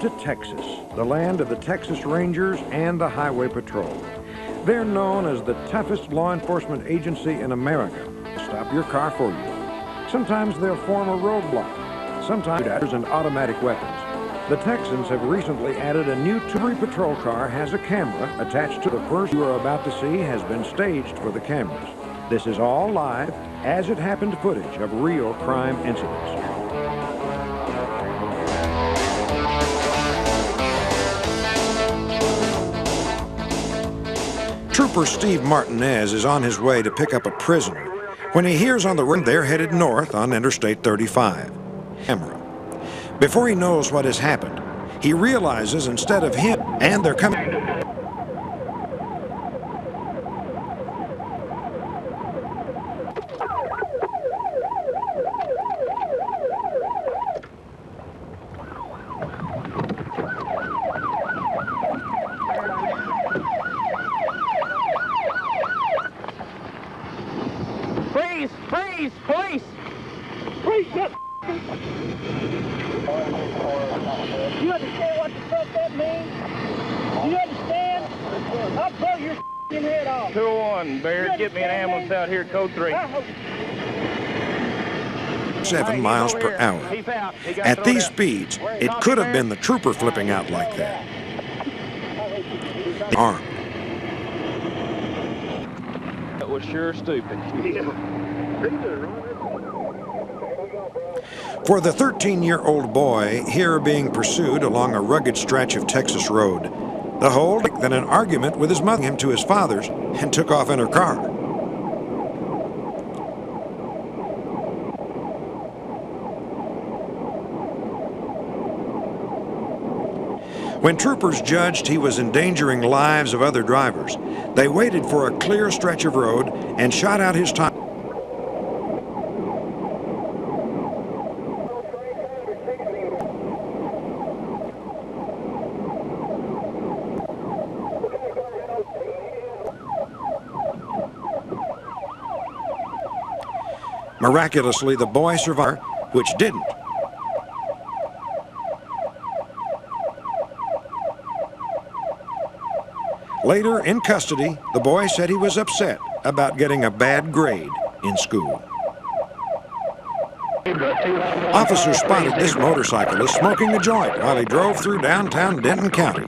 to Texas, the land of the Texas Rangers and the Highway Patrol. They're known as the toughest law enforcement agency in America. They'll stop your car for you. Sometimes they'll form a roadblock. Sometimes and automatic weapons. The Texans have recently added a new every patrol car has a camera attached to the first you are about to see has been staged for the cameras. This is all live, as it happened footage of real crime incidents. Trooper Steve Martinez is on his way to pick up a prisoner when he hears on the road they're headed north on Interstate 35. Camera. Before he knows what has happened, he realizes instead of him and they're coming. Freeze! Freeze! Police! Freeze! Get! Do you understand what the fuck that means? Do you understand? I'll blow your head off. 201, Bear, get me an ambulance out here, code 3. 7 miles per hour. At these speeds, it could have been the trooper flipping out like that. Armed. That was sure stupid. For the 13-year-old boy here being pursued along a rugged stretch of Texas road, the whole then an argument with his mother him to his father's and took off in her car. When troopers judged he was endangering lives of other drivers, they waited for a clear stretch of road and shot out his time. Miraculously, the boy survived, which didn't. Later, in custody, the boy said he was upset about getting a bad grade in school. Officers spotted this motorcyclist smoking a joint while he drove through downtown Denton County.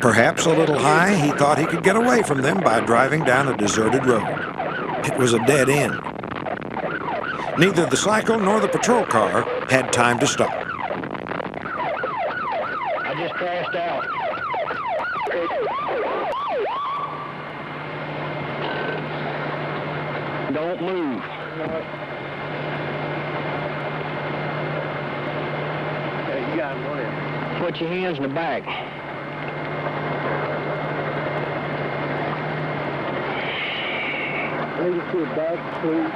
Perhaps a little high, he thought he could get away from them by driving down a deserted road. It was a dead end. Neither the cycle nor the patrol car had time to stop. I just crashed out. Don't move. Okay, you got him. Go ahead. Put your hands in the back. Lead to the back, please.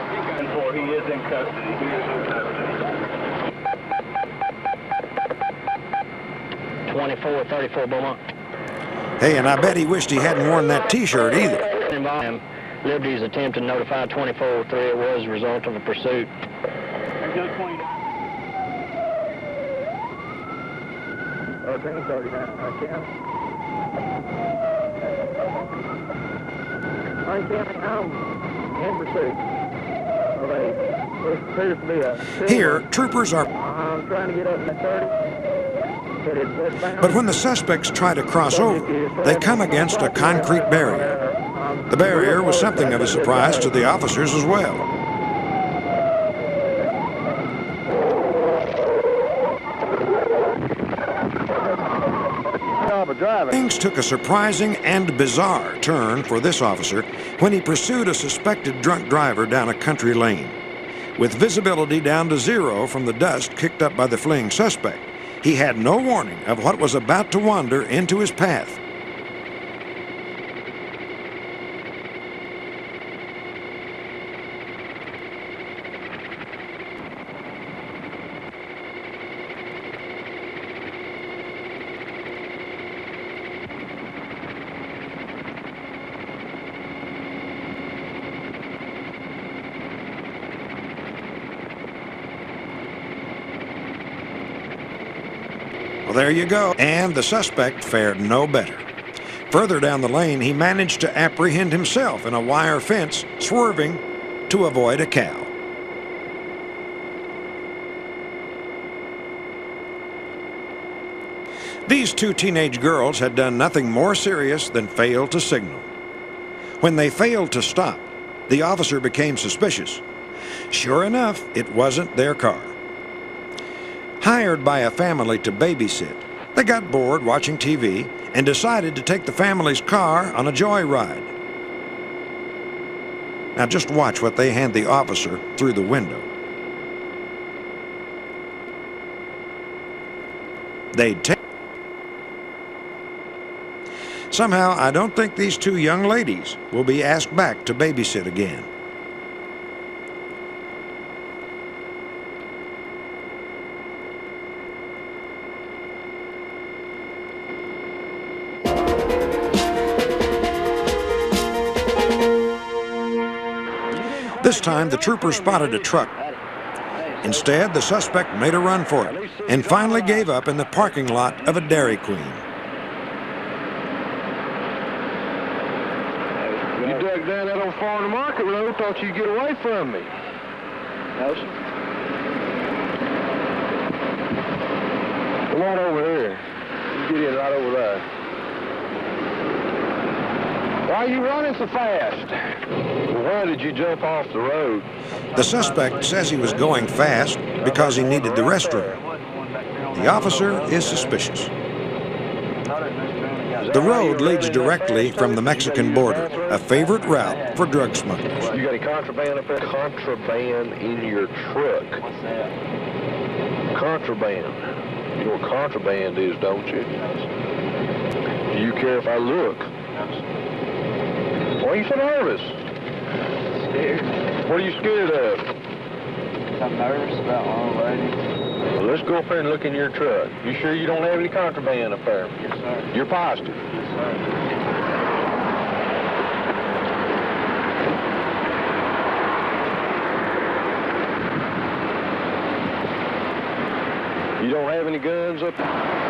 He is in custody. He is in custody. 2434 Beaumont. Hey, and I bet he wished he hadn't worn that T-shirt either. Liberty's attempt to notify 2403 it was a result of a pursuit. Okay, 39. In pursuit. Here, troopers are. I'm trying to get up in the 30. But when the suspects try to cross over, they come against a concrete barrier. The barrier was something of a surprise to the officers as well. Things took a surprising and bizarre turn for this officer when he pursued a suspected drunk driver down a country lane. With visibility down to zero from the dust kicked up by the fleeing suspect, he had no warning of what was about to wander into his path. Well, there you go. And the suspect fared no better. Further down the lane, he managed to apprehend himself in a wire fence, swerving to avoid a cow. These two teenage girls had done nothing more serious than fail to signal. When they failed to stop, the officer became suspicious. Sure enough, it wasn't their car. Hired by a family to babysit, they got bored watching TV and decided to take the family's car on a joyride. Now just watch what they hand the officer through the window. They'd take. Somehow, I don't think these two young ladies will be asked back to babysit again. This time, the troopers spotted a truck. Instead, the suspect made a run for it and finally gave up in the parking lot of a Dairy Queen. You dug down that old farm to market road, thought you'd get away from me. No, sir. Come on over here. You get in right over there. Why are you running so fast? Well, why did you jump off the road? The suspect says he was going fast because he needed the restroom. The officer is suspicious. The road leads directly from the Mexican border, a favorite route for drug smugglers. You got any contraband up there? Contraband in your truck. What's that? Contraband. You know what contraband is, don't you? Do you care if I look? Why are you so nervous? Scared. What are you scared of? I'm nervous about my old lady. Well, let's go up there and look in your truck. You sure you don't have any contraband up there? Yes, sir. You're positive? Yes, sir. You don't have any guns up there?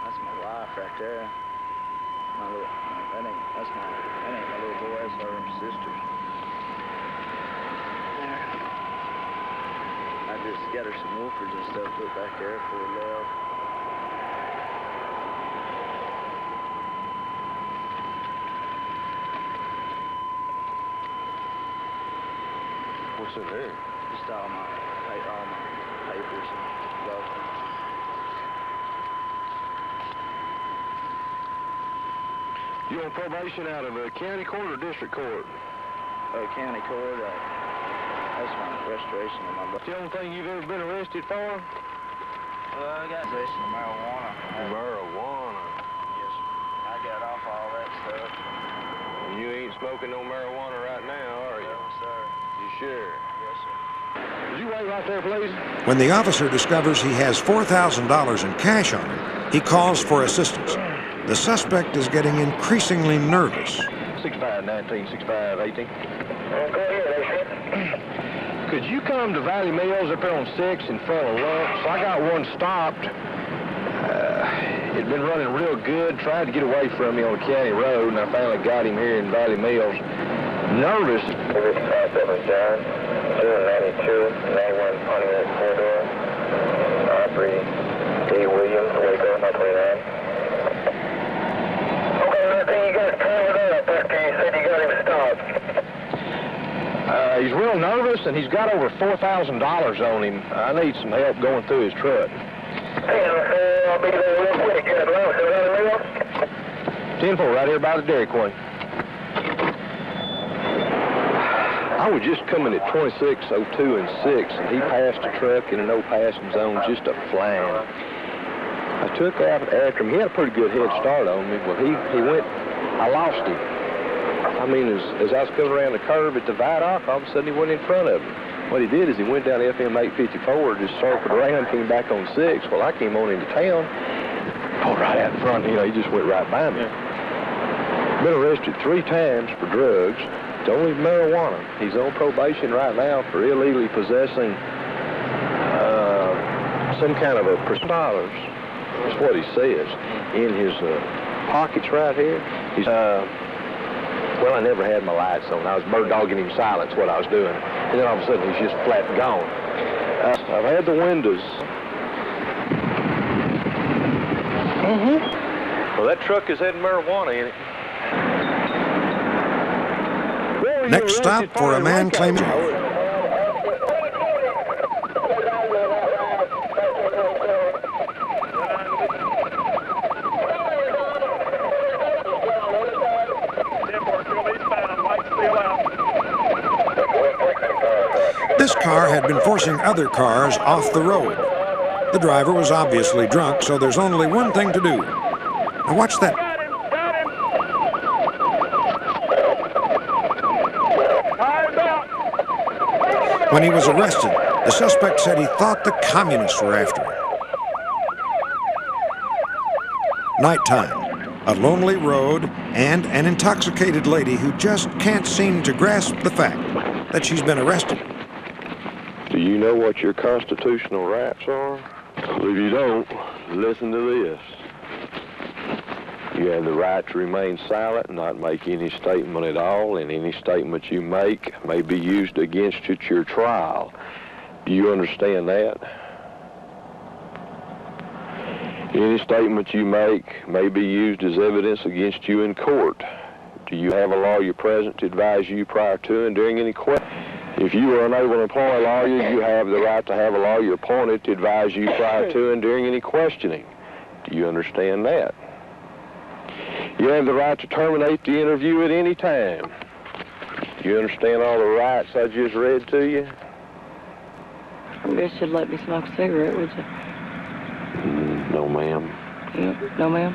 That's my wife right there. That ain't my little boy, that's her sister. There. I just got her some woofers and stuff put back there before we left. What's in there? Just all my papers and documents. You on probation out of a county court or district court? County court, that's my restoration of my That's the only thing you've ever been arrested for? I got possession of marijuana. Marijuana. Yes, sir. I got off all that stuff. You ain't smoking no marijuana right now, are you? No, sir. You sure? Yes, sir. Would you wait right there, please? When the officer discovers he has $4,000 in cash on him, he calls for assistance. The suspect is getting increasingly nervous. 6519, 6518. Go ahead, Could you come to Valley Mills up there on 6 in front of Lumps? I got one stopped. It'd been running real good. Tried to get away from me on the county road, and I finally got him here in Valley Mills. Nervous. 577 John, 292, 91 Pontiac corridor. Aubrey D. Williams, Waco, 929. Okay, nothing, you got covered up after you said you got him stopped. He's real nervous, and he's got over $4,000 on him. I need some help going through his truck. I'll be there real quick. You got lunch around the mill? 10-4, right here by the Dairy Queen. I was just coming at 2602 and 6, and he passed a truck in a no passing zone, just a flying. I took out after him. He had a pretty good head start on me. Well, he went, I lost him. I mean, as I was coming around the curve at the viaduct, all of a sudden he went in front of me. What he did is he went down FM 854, just circled around, came back on 6. Well, I came on into town, pulled right out in front. You know, he just went right by me. Been arrested 3 times for drugs. It's only marijuana. He's on probation right now for illegally possessing some kind of a $1,000. That's what he says. In his pockets right here. He's, well, I never had my lights on. I was bird dogging him silence, what I was doing. And then all of a sudden, he's just flat gone. I've had the windows. Well, that truck has had marijuana in it. Next stop for a man claiming... This car had been forcing other cars off the road. The driver was obviously drunk, so there's only one thing to do. Now watch that. When he was arrested, the suspect said he thought the communists were after him. Nighttime, a lonely road, and an intoxicated lady who just can't seem to grasp the fact that she's been arrested. Do you know what your constitutional rights are? If you don't, listen to this. You have the right to remain silent and not make any statement at all, and any statement you make may be used against you at your trial. Do you understand that? Any statement you make may be used as evidence against you in court. Do you have a lawyer present to advise you prior to and during any question? If you are unable to employ a lawyer, you have the right to have a lawyer appointed to advise you prior to and during any questioning. Do you understand that? You have the right to terminate the interview at any time. Do you understand all the rights I just read to you? I guess you'd let me smoke a cigarette, would you? No, ma'am. No, ma'am?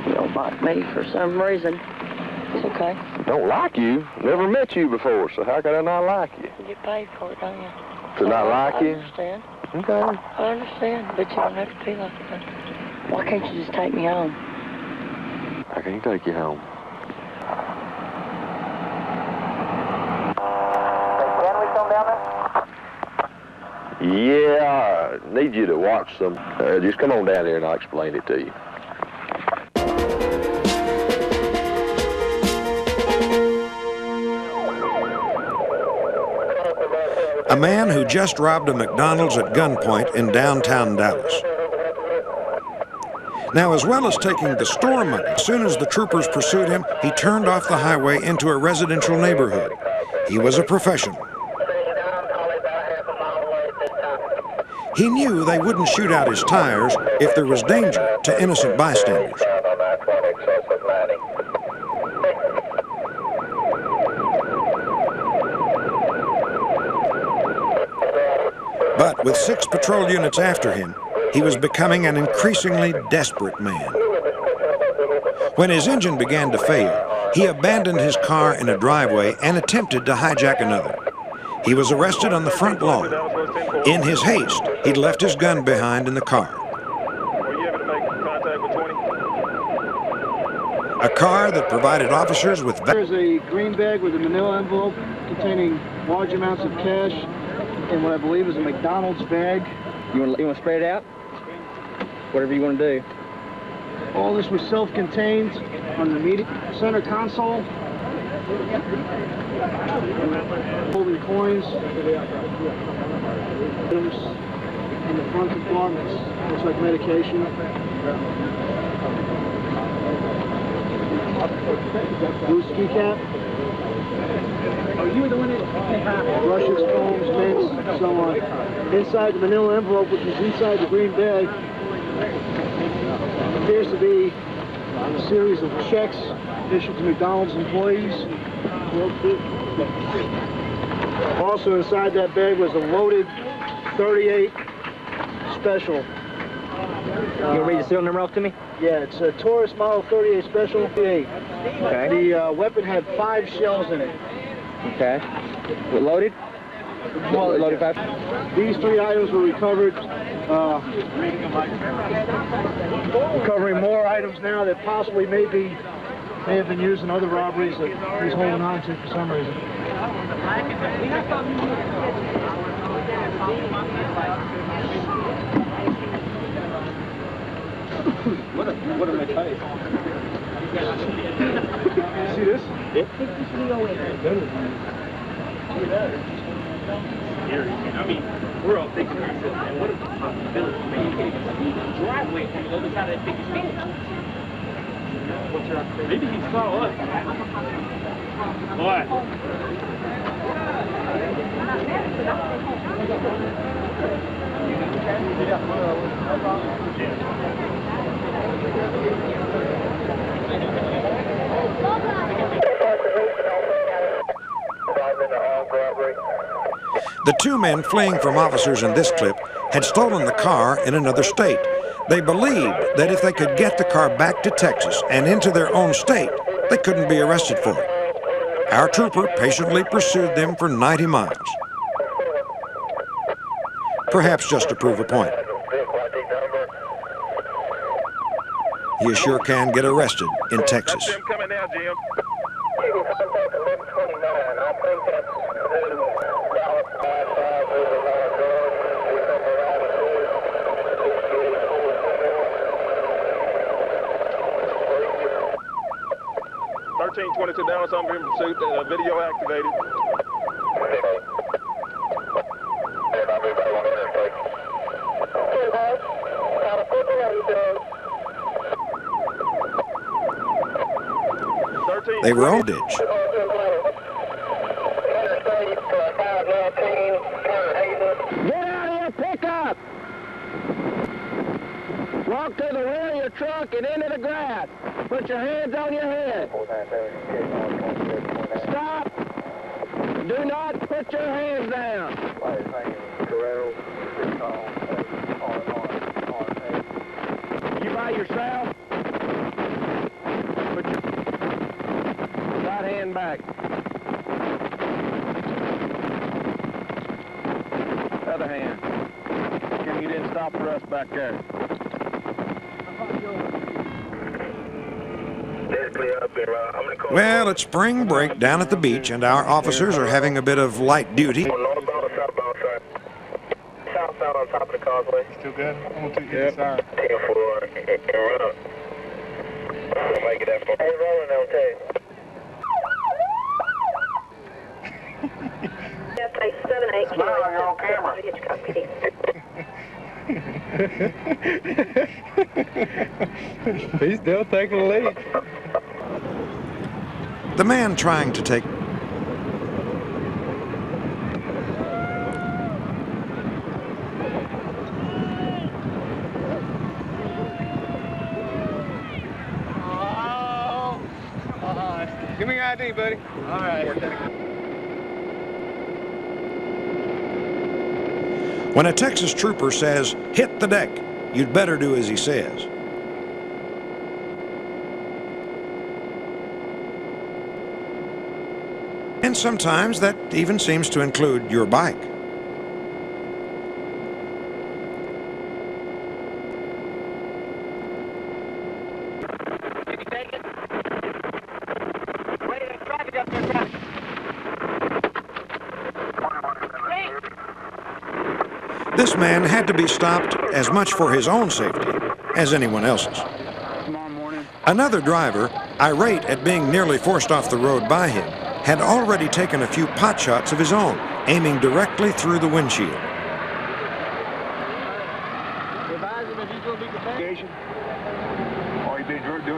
You don't like me for some reason. It's okay. Don't like you? Never met you before, so how could I not like you? You get paid for it, don't you? To not like you? I understand. Okay. I understand, but you don't have to be like that. Why can't you just take me home? I can't take you home. Can we come down there? Yeah, I need you to watch some. Just come on down there and I'll explain it to you. A man who just robbed a McDonald's at gunpoint in downtown Dallas. Now, as well as taking the store money, as soon as the troopers pursued him, he turned off the highway into a residential neighborhood. He was a professional. He knew they wouldn't shoot out his tires if there was danger to innocent bystanders. But with 6 patrol units after him, he was becoming an increasingly desperate man. When his engine began to fail, he abandoned his car in a driveway and attempted to hijack another. He was arrested on the front lawn. In his haste, he'd left his gun behind in the car. Were you able to make contact with 20? A car that provided officers with... There's a green bag with a manila envelope containing large amounts of cash and what I believe is a McDonald's bag. You want to spray it out? Whatever you want to do. All this was self-contained on the center console. Holding coins. Items in the front compartments. Looks like medication. Blue ski cap. Are you the one that... Brushes, combs, mints, so on. Inside the manila envelope, which is inside the green bag, appears to be a series of checks issued to McDonald's employees. Also inside that bag was a loaded 38 special. You want to read the serial number off to me? Yeah, it's a Taurus Model 38 Special. Okay. The weapon had 5 shells in it. Okay. What, loaded? Loaded 5? These 3 items were recovered. Recovering more items now that possibly may be may have been used in other robberies that he's holding on to for some reason. What am I type? See this? I mean, we're all thinking, and what if the possibility of maybe a driveway from the other side of that big street? Maybe he saw us. What? The two men fleeing from officers in this clip had stolen the car in another state. They believed that if they could get the car back to Texas and into their own state, they couldn't be arrested for it. Our trooper patiently pursued them for 90 miles. Perhaps just to prove a point. You sure can get arrested in Texas. That's him coming now, Jim. $13.22 down, so I'm being pursued, video activated. They were on ditch. Get out of your pickup! Walk to the rear of your truck and into the grass. Put your hands on your head. Stop! Do not put your hands down. You by yourself? Put your right hand back. Other hand. Jim, you didn't stop for us back there. Well, it's spring break down at the beach, and our officers are having a bit of light duty. Southbound on top of the causeway. Still good? I'm going to take you inside. 10-4 and run up. Make it that far. Hey, rolling on tape. Smile, you're on camera. He's still taking the lead. The man trying to take Give me your ID, buddy. All right. When a Texas trooper says, "Hit the deck," you'd better do as he says. And sometimes that even seems to include your bike. This man had to be stopped as much for his own safety as anyone else's. Another driver, irate at being nearly forced off the road by him, had already taken a few pot shots of his own, aiming directly through the windshield.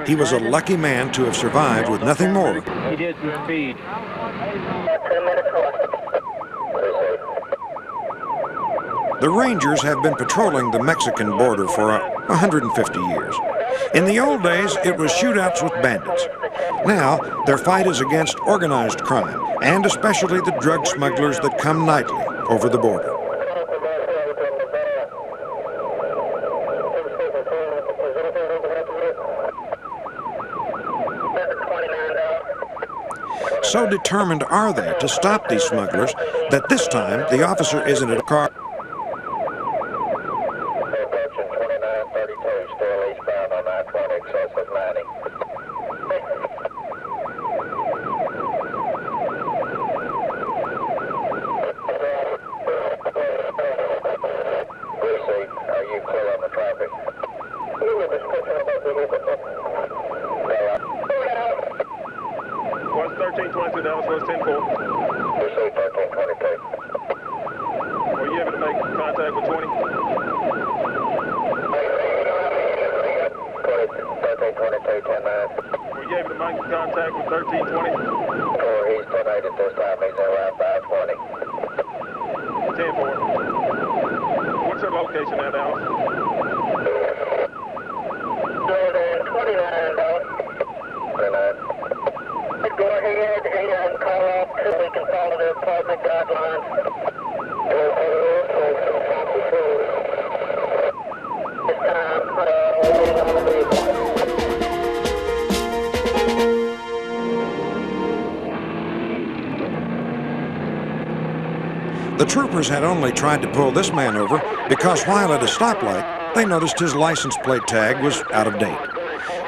He was a lucky man to have survived with nothing more. He did some speed. The Rangers have been patrolling the Mexican border for 150 years. In the old days, it was shootouts with bandits. Now, their fight is against organized crime, and especially the drug smugglers that come nightly over the border. So determined are they to stop these smugglers that this time the officer isn't in a car. 1322 Dallas, was 10-4. We say 1322. Were you able to make contact with 20? 1322, 10-9. Were you able to make contact with 1320? He's 10-8 at this time. He's around 520. 10-4. What's your location at, Dallas? Jordan, 29, Dallas. 29. Go ahead and call off so we can follow the apartment guidelines. This time, waiting on the vehicle. The troopers had only tried to pull this man over because while at a stoplight, they noticed his license plate tag was out of date.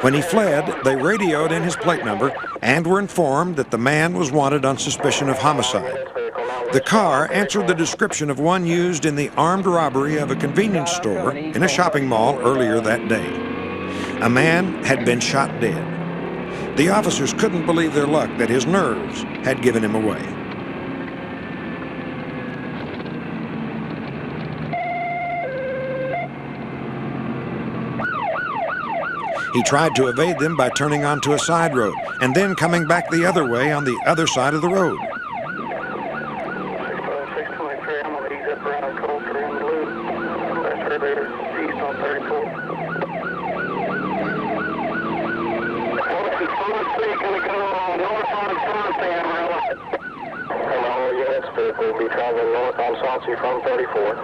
When he fled, they radioed in his plate number and were informed that the man was wanted on suspicion of homicide. The car answered the description of one used in the armed robbery of a convenience store in a shopping mall earlier that day. A man had been shot dead. The officers couldn't believe their luck that his nerves had given him away. He tried to evade them by turning onto a side road and then coming back the other way on the other side of the road. 623, I'm going to ease up around Kultur and Blue. That's elevator east on 34. Going to go north on Saucy, Amarillo. Hello, yes, vehicle will be traveling north on Saucy from 34.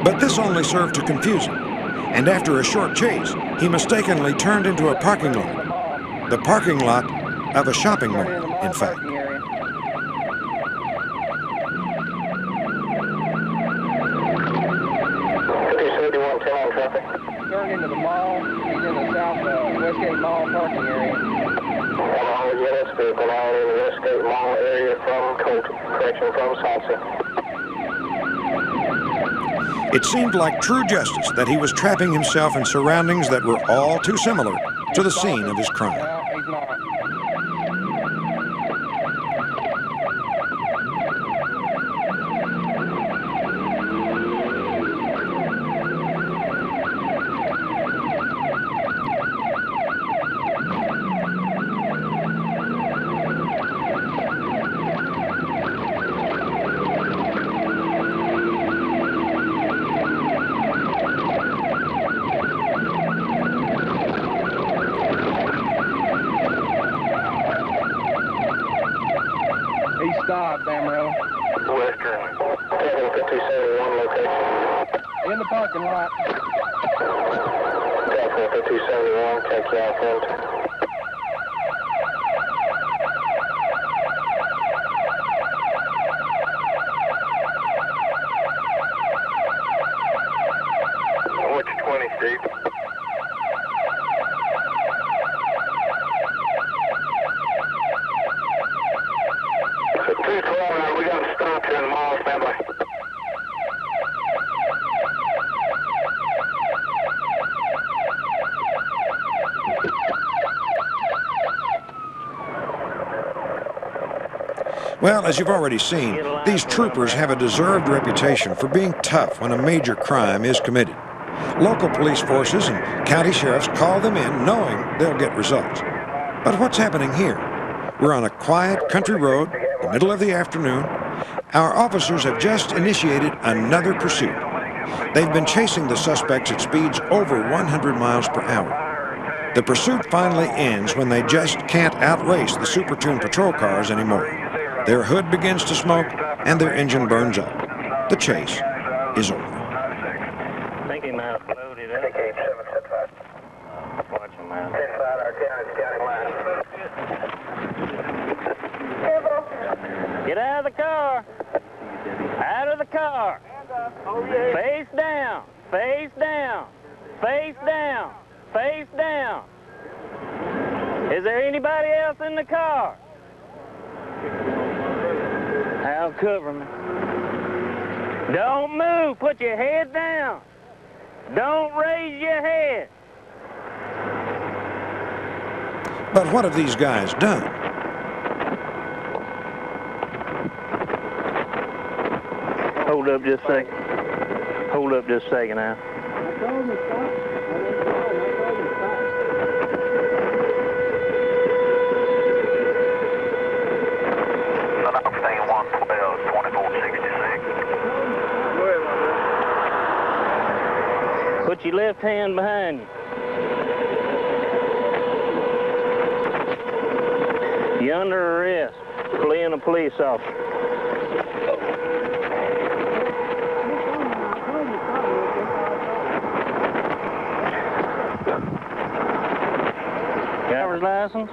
But this only served to confuse him, and after a short chase, he mistakenly turned into a parking lot. The parking lot of a shopping mall, in fact. 5071, 10 on traffic. Turned into the mall. He's in the south Westgate Mall parking area. Hello, yes, vehicle now in the Westgate Mall area from Kultur, correction, from Saucy. It seemed like true justice that he was trapping himself in surroundings that were all too similar to the scene of his crime. No, he's not. Stopped, Amarillo. Western, 5271 location. In the parking lot. 5271, take you out front. Which 20, Steve? We got to stop here in the mall, standby. Well, as you've already seen, these troopers have a deserved reputation for being tough when a major crime is committed. Local police forces and county sheriffs call them in knowing they'll get results. But what's happening here? We're on a quiet country road, the middle of the afternoon. Our officers have just initiated another pursuit. They've been chasing the suspects at speeds over 100 miles per hour. The pursuit finally ends when they just can't outrace the super-tuned patrol cars anymore. Their hood begins to smoke and their engine burns up. The chase is over. Thinking now, loaded up. 8775. Watch him out. Inside our county line. Get out of the car. Out of the car. Face down. Face down. Face down. Face down. Is there anybody else in the car? I'll cover me. Don't move. Put your head down. Don't raise your head. But what have these guys done? Hold up just a second. Hold up just a second now. Put your left hand behind you. You're under arrest, fleeing a police officer. Driver's license?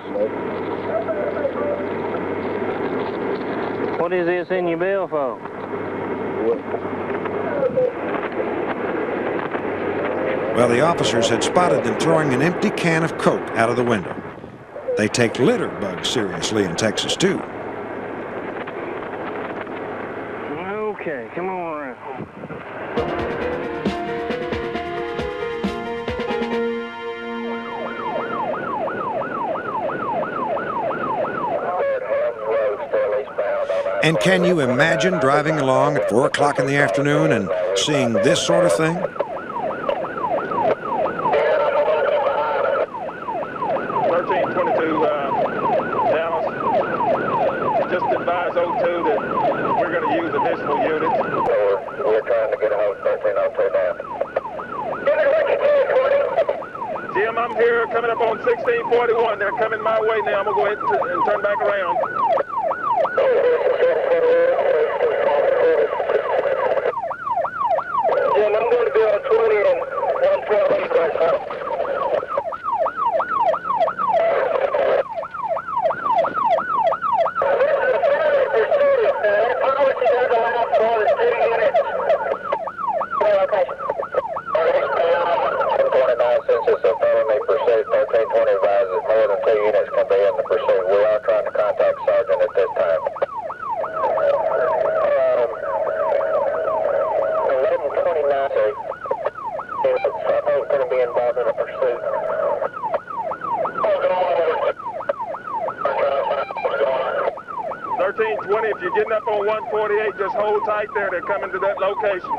What is this in your bill for? Well, the officers had spotted them throwing an empty can of Coke out of the window. They take litter bugs seriously in Texas, too. Okay, come on around. And can you imagine driving along at 4 o'clock in the afternoon and seeing this sort of thing? 1322 Dallas. Just advise 02 that we're going to use additional units. We're trying to get a hold of 1302 now. Jim, I'm here coming up on 1641. They're coming my way now. I'm going to go ahead and turn back around. Jim, I'm going to be on 20 and 112 right now. If you're getting up on 148, just hold tight there. They're coming to that location.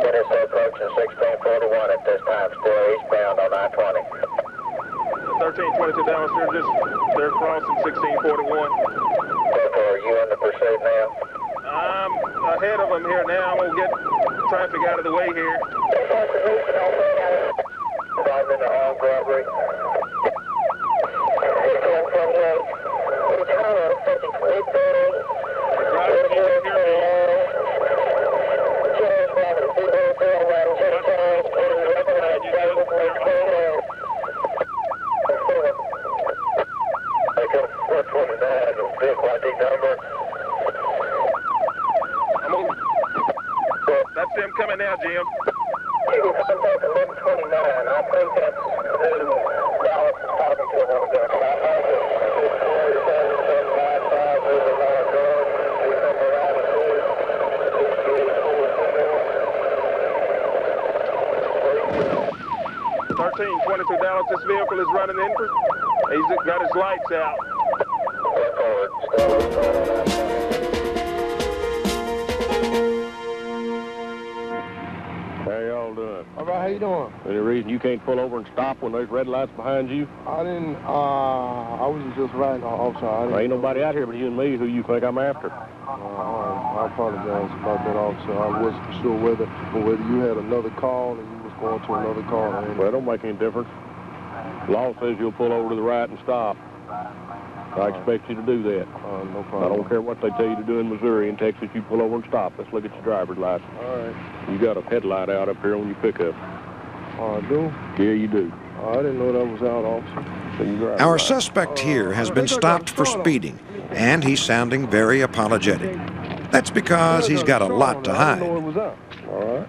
Tennessee approaching 1641 at this time, still eastbound on I-20. 1322 Dallas, they're crossing 1641. Are you in the pursuit now? I'm ahead of them here now. I'm going to get traffic out of the way here. Driving an armed robbery. That's them coming now, Jim. You can contact 1129. I think that's Dallas is talking to them. $1322 Dallas, this vehicle is running in. He's got his lights out. How y'all doing? All right, how you doing? Any reason you can't pull over and stop when there's red lights behind you? I didn't, I was just riding the officer. There ain't nobody out here but you and me. Who you think I'm after? I apologize about that, officer. I wasn't sure whether you had another call and you was going to another call. Well, it don't make any difference. The law says you'll pull over to the right and stop. I expect you to do that. No problem. I don't care what they tell you to do in Missouri. In Texas, you pull over and stop. Let's look at your driver's license. All right. You got a headlight out up here on your pickup. I do? Yeah, you do. I didn't know that was out, officer. Our suspect here has been stopped for speeding, and he's sounding very apologetic. That's because he's got a lot to hide. I didn't know it was out. All right.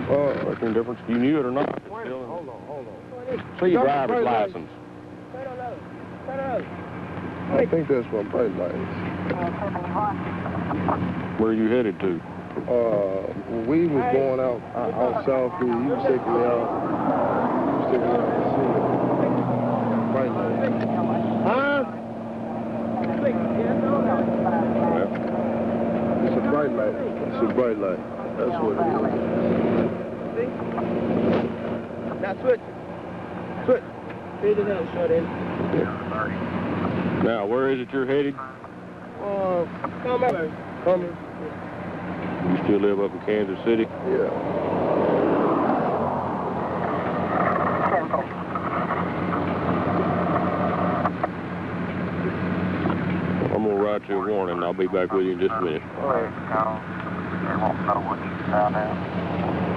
Well, there's no difference if you knew it or not. Hold on. See your driver's license. I think that's my bright lights. Where are you headed to? We was going out south here. You was taking me out. You was taking me out to see bright lights. Huh? It's a bright light. It's a bright light. That's what it is. Now switch. Switch. Feed it out, shut in. Now, where is it you're headed? Coming. You still live up in Kansas City? Yeah. I'm going to write you a warning. I'll be back with you in just a minute. All right.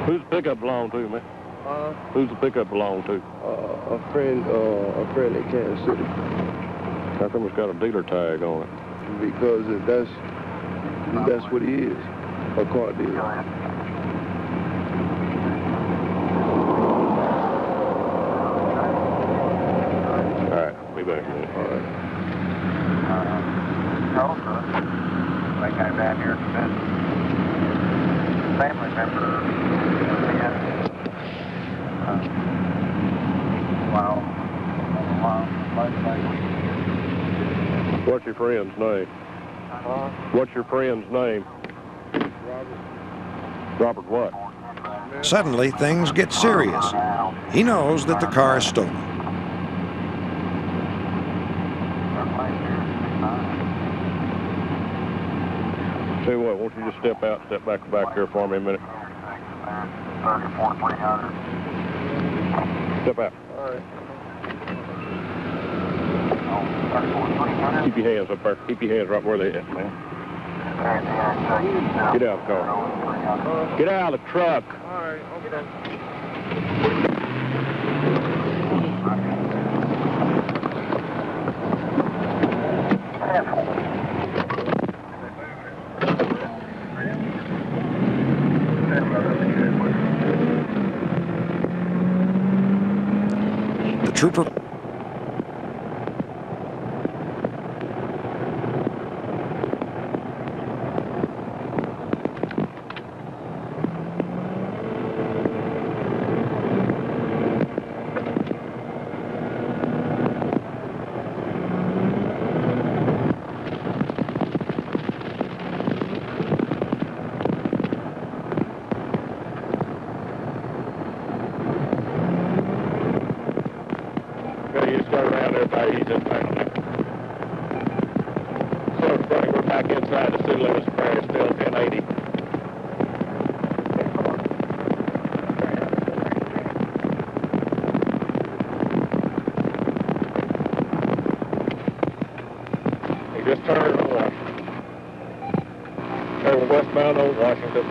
Who's the pickup belong to, man? Who's the pickup belong to? A friend in Kansas City. How come it's got a dealer tag on it? Because that's what he is, a car dealer. All right, be back in a minute. All right. They came down here to visit. Family member. What's your friend's name? What's your friend's name? Robert what? Suddenly, things get serious. He knows that the car is stolen. Tell you what, won't you just step back here for me a minute? Step out. All right. Keep your hands up there. Keep your hands right where they at, man. Get out of the car. Get out of the truck. All right, okay. The trooper just turned on Washington. Over westbound on Washington.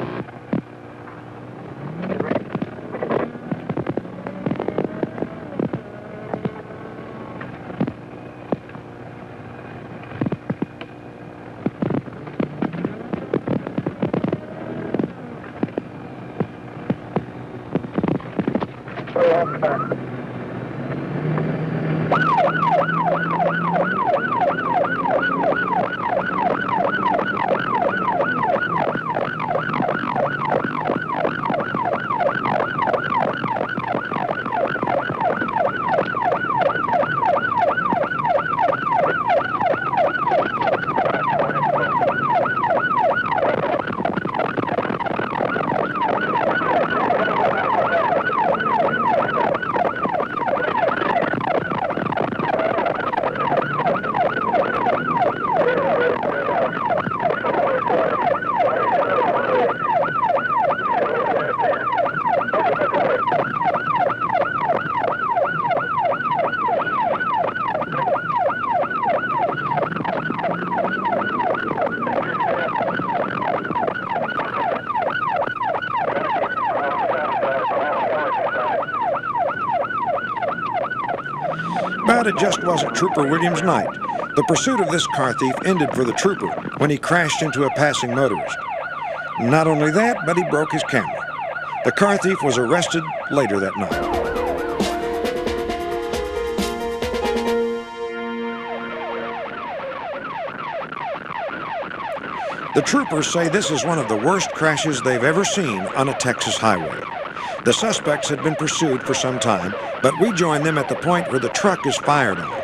But it just wasn't Trooper Williams' night. The pursuit of this car thief ended for the trooper when he crashed into a passing motorist. Not only that, but he broke his camera. The car thief was arrested later that night. The troopers say this is one of the worst crashes they've ever seen on a Texas highway. The suspects had been pursued for some time, but we join them at the point where the truck is fired on.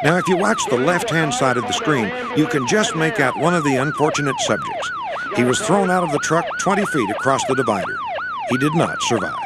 Now, if you watch the left-hand side of the screen, you can just make out one of the unfortunate subjects. He was thrown out of the truck 20 feet across the divider. He did not survive.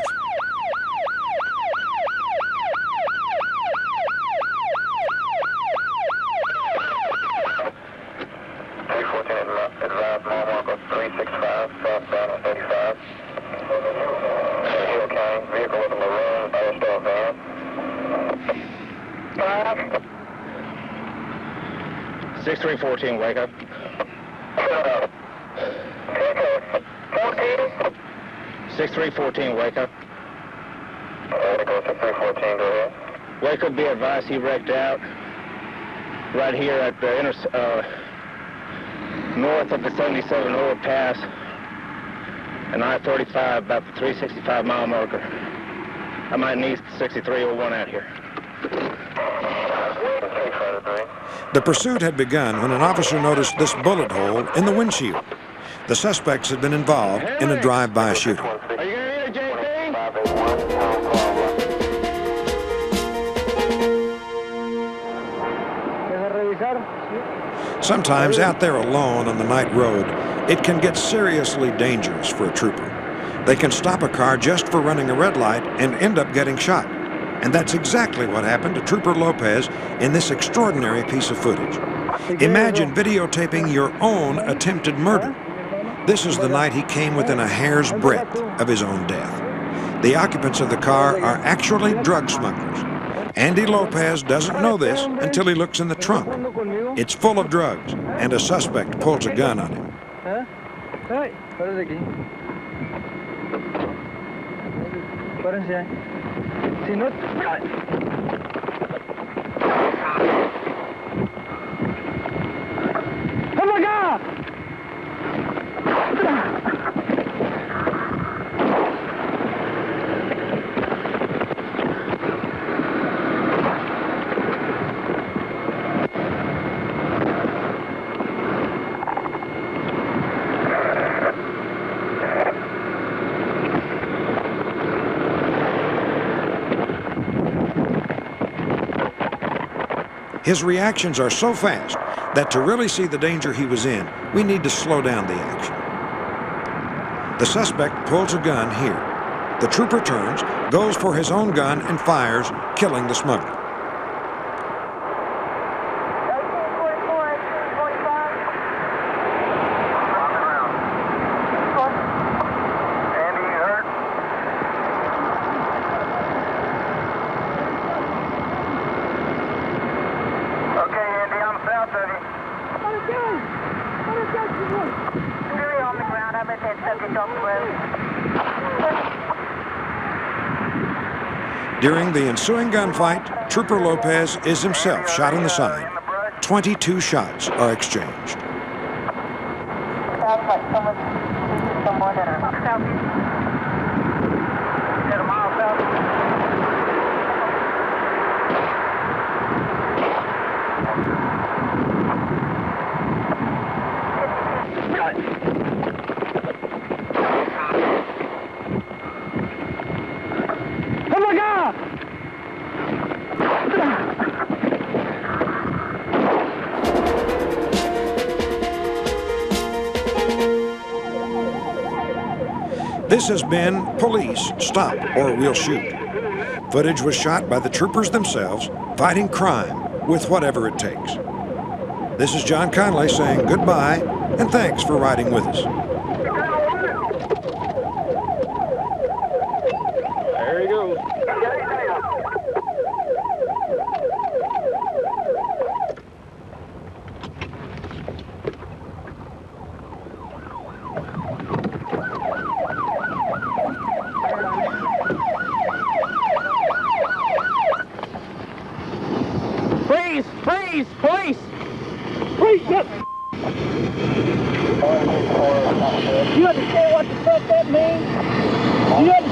Six 314, wake up. 6314, wake up. 6314, go ahead. Wake up, be advised he wrecked out right here at the north of the 77 overpass and I-35, about the 365 mile marker. I might need 6301 out here. The pursuit had begun when an officer noticed this bullet hole in the windshield. The suspects had been involved in a drive-by shooting. Are you going to hit a JP? Sometimes out there alone on the night road, it can get seriously dangerous for a trooper. They can stop a car just for running a red light and end up getting shot. And that's exactly what happened to Trooper Lopez in this extraordinary piece of footage. Imagine videotaping your own attempted murder. This is the night he came within a hair's breadth of his own death. The occupants of the car are actually drug smugglers. Andy Lopez doesn't know this until he looks in the trunk. It's full of drugs, and a suspect pulls a gun on him. His reactions are so fast that to really see the danger he was in, we need to slow down the action. The suspect pulls a gun here. The trooper turns, goes for his own gun, and fires, killing the smuggler. During the ensuing gunfight, Trooper Lopez is himself shot in the side. 22 shots are exchanged. Sounds like someone a mile south. This has been Police Stop or We'll Shoot. Footage was shot by the troopers themselves, fighting crime with whatever it takes. This is John Conley saying goodbye and thanks for riding with us. There he goes. Freeze! Freeze! Police! Freeze, yes! You understand what the fuck that means? You understand